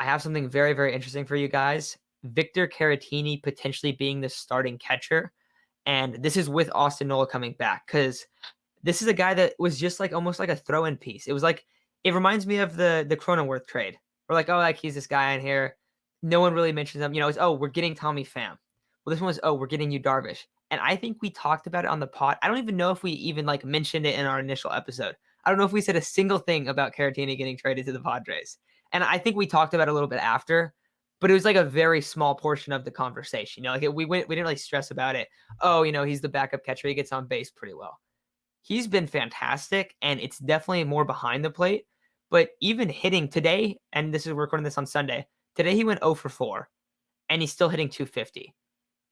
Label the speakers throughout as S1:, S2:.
S1: I have something very, very interesting for you guys. Victor Caratini potentially being the starting catcher. And this is with Austin Nola coming back because this is a guy that was just like almost like a throw-in piece. It was like it reminds me of the Cronenworth trade. We're like, oh, like he's this guy in here. No one really mentions him. It's oh, we're getting Tommy Pham. Well, this one was oh, we're getting Yu Darvish. And I think we talked about it on the pod. I don't even know if we even like mentioned it in our initial episode. I don't know if we said a single thing about Caratini getting traded to the Padres. And I think we talked about it a little bit after, but it was like a very small portion of the conversation. We didn't really stress about it. Oh, he's the backup catcher. He gets on base pretty well. He's been fantastic, and it's definitely more behind the plate. But even hitting today, and we're recording this on Sunday. Today he went 0 for 4, and he's still hitting 250.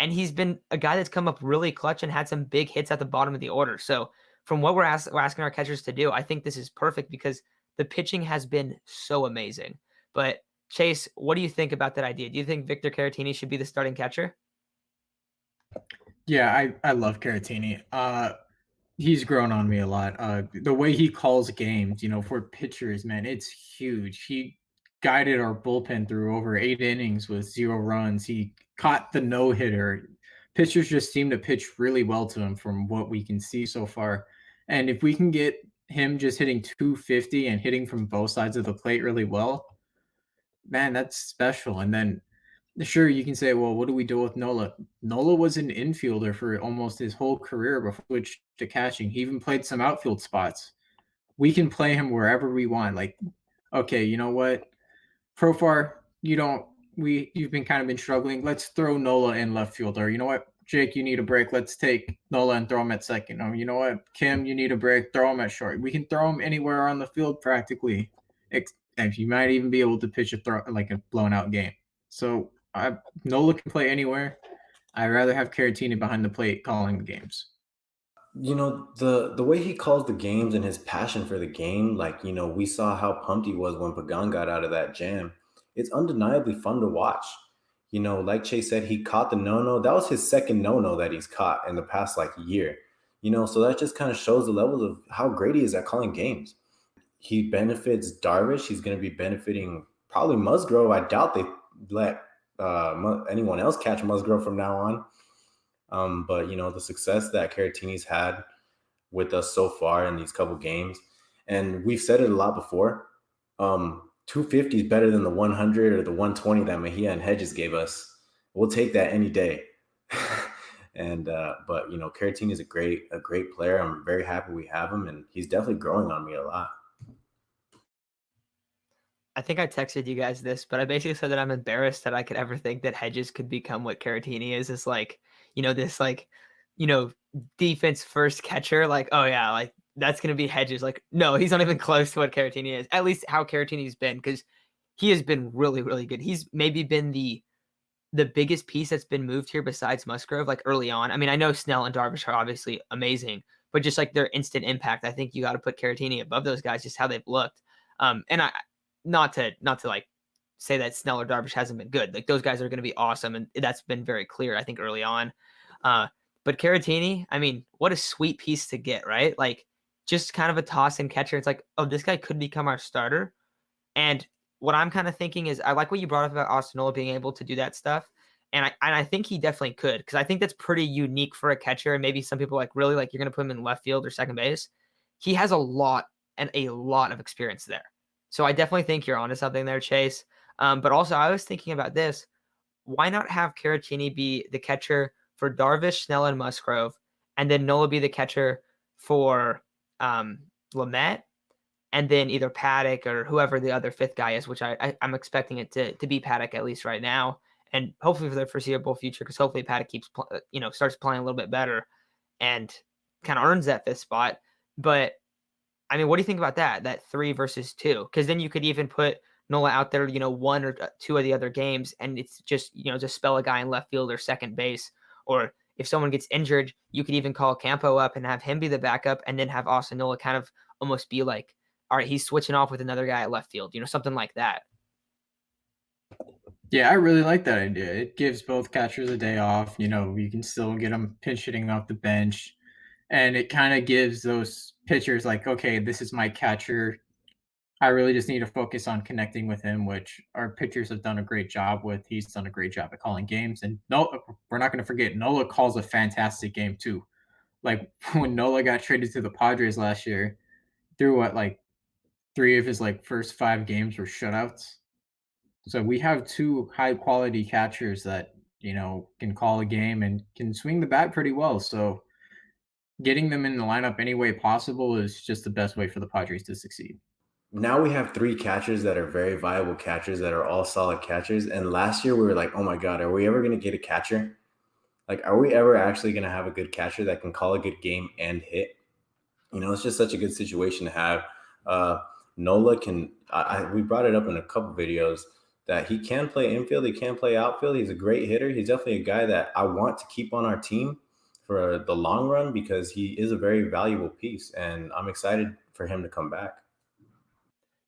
S1: And he's been a guy that's come up really clutch and had some big hits at the bottom of the order. So from what we're asking our catchers to do, I think this is perfect because the pitching has been so amazing. But Chase, what do you think about that idea? Do you think Victor Caratini should be the starting catcher?
S2: Yeah, I love Caratini. He's grown on me a lot. The way he calls games, for pitchers, man, it's huge. He guided our bullpen through over 8 innings with 0 runs. He caught the no hitter. Pitchers just seem to pitch really well to him from what we can see so far. And if we can get him just hitting 250 and hitting from both sides of the plate really well, man, that's special. And then sure, you can say, well, what do we do with Nola? Nola was an infielder for almost his whole career before he switched to catching. He even played some outfield spots. We can play him wherever we want. Like, okay, you know what? Profar, you've been struggling. Let's throw Nola in left field. Or you know what, Jake, you need a break. Let's take Nola and throw him at second. Or you know what, Kim, you need a break. Throw him at short. We can throw him anywhere on the field practically. And you might even be able to pitch a throw like a blown out game. So Nola can play anywhere. I'd rather have Caratini behind the plate calling the games.
S3: The way he calls the games and his passion for the game, like, we saw how pumped he was when Pagan got out of that jam. It's undeniably fun to watch. Like Chase said, he caught the no-no. That was his second no-no that he's caught in the past like year. So that just kind of shows the levels of how great he is at calling games. He benefits Darvish. He's going to be benefiting probably Musgrove. I doubt they let anyone else catch Musgrove from now on. But the success that Caratini's had with us so far in these couple games, and we've said it a lot before. 250 is better than the 100 or the 120 that Mejia and Hedges gave us. We'll take that any day. But Caratini is a great player. I'm very happy we have him, and he's definitely growing on me a lot.
S1: I think I texted you guys this, but I basically said that I'm embarrassed that I could ever think that Hedges could become what Caratini is. This this defense first catcher. Like, oh yeah, like that's gonna be Hedges. Like, no, he's not even close to what Caratini is. At least how Caratini's been, because he has been really, really good. He's maybe been the biggest piece that's been moved here besides Musgrove, like early on. I mean, I know Snell and Darvish are obviously amazing, but just like their instant impact, I think you got to put Caratini above those guys, just how they've looked. And I not to like say that Snell or Darvish hasn't been good. Like those guys are going to be awesome, and that's been very clear, I think, early on. But Caratini, I mean, what a sweet piece to get, right? Like just kind of a toss and catcher. It's like, oh, this guy could become our starter. And what I'm kind of thinking is, I like what you brought up about Austin Nola being able to do that stuff, and I think he definitely could, because I think that's pretty unique for a catcher. And maybe some people like really like you're going to put him in left field or second base. He has a lot of experience there. So I definitely think you're onto something there, Chase. But also, I was thinking about this. Why not have Caratini be the catcher for Darvish, Snell, and Musgrove, and then Nola be the catcher for Lamet, and then either Paddock or whoever the other fifth guy is, which I'm expecting it to be Paddock at least right now, and hopefully for the foreseeable future, because hopefully Paddock keeps starts playing a little bit better and kind of earns that fifth spot. But I mean, what do you think about that? That 3 versus 2? Because then you could even put Nola out there, one or two of the other games, and it's just just spell a guy in left field or second base. Or if someone gets injured, you could even call Campo up and have him be the backup, and then have Austin Nola kind of almost be like, all right, he's switching off with another guy at left field, something like that.
S2: Yeah, I really like that idea. It gives both catchers a day off. You can still get them pinch hitting off the bench. And it kind of gives those pitchers like, okay, this is my catcher. I really just need to focus on connecting with him, which our pitchers have done a great job with. He's done a great job at calling games, and no, we're not going to forget Nola calls a fantastic game too. Like when Nola got traded to the Padres last year, through what like three of his like first 5 games were shutouts. So we have two high quality catchers that can call a game and can swing the bat pretty well. So getting them in the lineup any way possible is just the best way for the Padres to succeed.
S3: Now we have three catchers that are very viable catchers that are all solid catchers. And last year we were like, oh my God, are we ever going to get a catcher? Like, are we ever actually going to have a good catcher that can call a good game and hit? It's just such a good situation to have. Uh, Nola can, we brought it up in a couple videos that he can play infield, he can play outfield. He's a great hitter. He's definitely a guy that I want to keep on our team for the long run because he is a very valuable piece. And I'm excited for him to come back.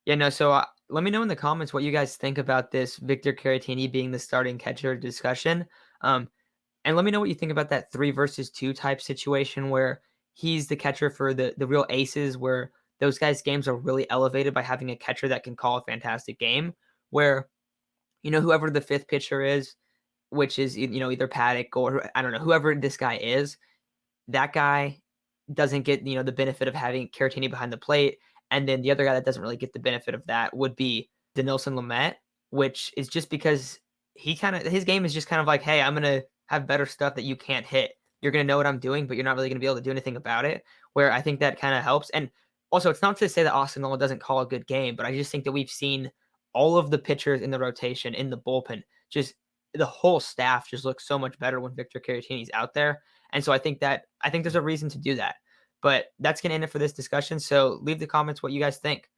S1: Yeah, no, so let me know in the comments what you guys think about this Victor Caratini being the starting catcher discussion. And let me know what you think about that 3 versus 2 type situation where he's the catcher for the real aces, where those guys' games are really elevated by having a catcher that can call a fantastic game, where, whoever the 5th pitcher is, which is, either Paddock or I don't know, whoever this guy is, that guy doesn't get, the benefit of having Caratini behind the plate. And then the other guy that doesn't really get the benefit of that would be Dinelson Lamet, which is just because his game is just kind of like, hey, I'm gonna have better stuff that you can't hit. You're gonna know what I'm doing, but you're not really gonna be able to do anything about it. Where I think that kind of helps. And also, it's not to say that Austin Nola doesn't call a good game, but I just think that we've seen all of the pitchers in the rotation, in the bullpen, just the whole staff just looks so much better when Victor Caratini's out there. And so I think there's a reason to do that. But that's going to end it for this discussion. So leave the comments what you guys think.